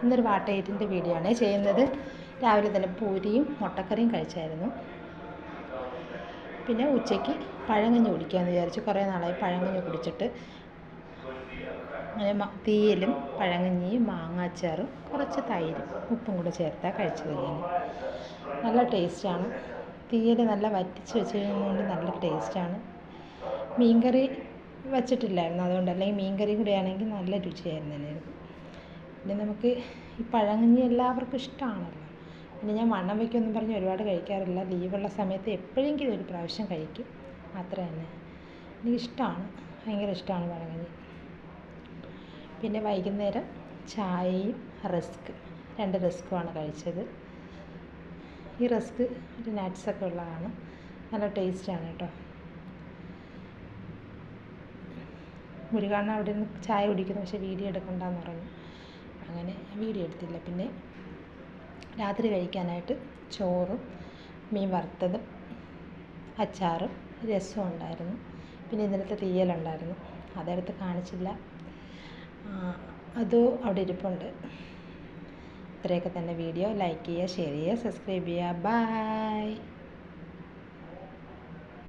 ഇന്നൊരു വാട്ടയറ്റിൻ്റെ വീഡിയോ ആണ് ചെയ്യുന്നത്. രാവിലെ തന്നെ പൂരിയും മുട്ടക്കറിയും കഴിച്ചായിരുന്നു. പിന്നെ ഉച്ചയ്ക്ക് പഴങ്കഞ്ഞി കുടിക്കാമെന്ന് വിചാരിച്ചു. കുറേ നാളായി പഴങ്കഞ്ഞി കുടിച്ചിട്ട്. അങ്ങനെ തീയലും പഴങ്കഞ്ഞിയും മാങ്ങാച്ചാറും കുറച്ച് തൈരും ഉപ്പും കൂടെ ചേർത്താണ് കഴിച്ചത്. നല്ല ടേസ്റ്റാണ്. തീയൽ നല്ല വറ്റിച്ച് വെച്ച് കഴിയുന്നതുകൊണ്ട് നല്ല ടേസ്റ്റാണ്. മീൻകറി വച്ചിട്ടില്ലായിരുന്നു, അതുകൊണ്ട്. അല്ലെങ്കിൽ മീൻകറി കൂടെ ആണെങ്കിൽ നല്ല രുചിയായിരുന്നു. പിന്നെ നമുക്ക് ഈ പഴങ്കഞ്ഞി എല്ലാവർക്കും ഇഷ്ടമാണല്ലോ. പിന്നെ ഞാൻ വണ്ണം വയ്ക്കുമെന്ന് പറഞ്ഞ് ഒരുപാട് കഴിക്കാറില്ല. ലീവുള്ള സമയത്ത് എപ്പോഴെങ്കിലും ഒരു പ്രാവശ്യം കഴിക്കും, അത്ര തന്നെ. എനിക്കിഷ്ടമാണ്, ഭയങ്കര ഇഷ്ടമാണ് പഴങ്കഞ്ഞി. പിന്നെ വൈകുന്നേരം ചായയും രണ്ട് റസ്ക്കുമാണ് കഴിച്ചത്. ഈ റസ്ക് ഒരു നട്ട്സൊക്കെ ഉള്ളതാണ്, നല്ല ടേസ്റ്റാണ് കേട്ടോ. മുരുകാണ് അവിടെ നിന്ന് ചായ കുടിക്കുന്നു, പക്ഷേ വീഡിയോ എടുക്കണ്ടെന്ന് പറഞ്ഞു. അങ്ങനെ വീഡിയോ എടുത്തില്ല. പിന്നെ രാത്രി കഴിക്കാനായിട്ട് ചോറും മീൻ വറുത്തതും അച്ചാറും രസവും ഉണ്ടായിരുന്നു. പിന്നെ ഇന്നലത്തെ തീയലുണ്ടായിരുന്നു, അതെടുത്ത് കാണിച്ചില്ല. അതും അവിടെ ഇരിപ്പുണ്ട്. ഇത്രയൊക്കെ തന്നെ വീഡിയോ. ലൈക്ക് ചെയ്യുക, ഷെയർ ചെയ്യുക, സബ്സ്ക്രൈബ് ചെയ്യുക. ബൈ.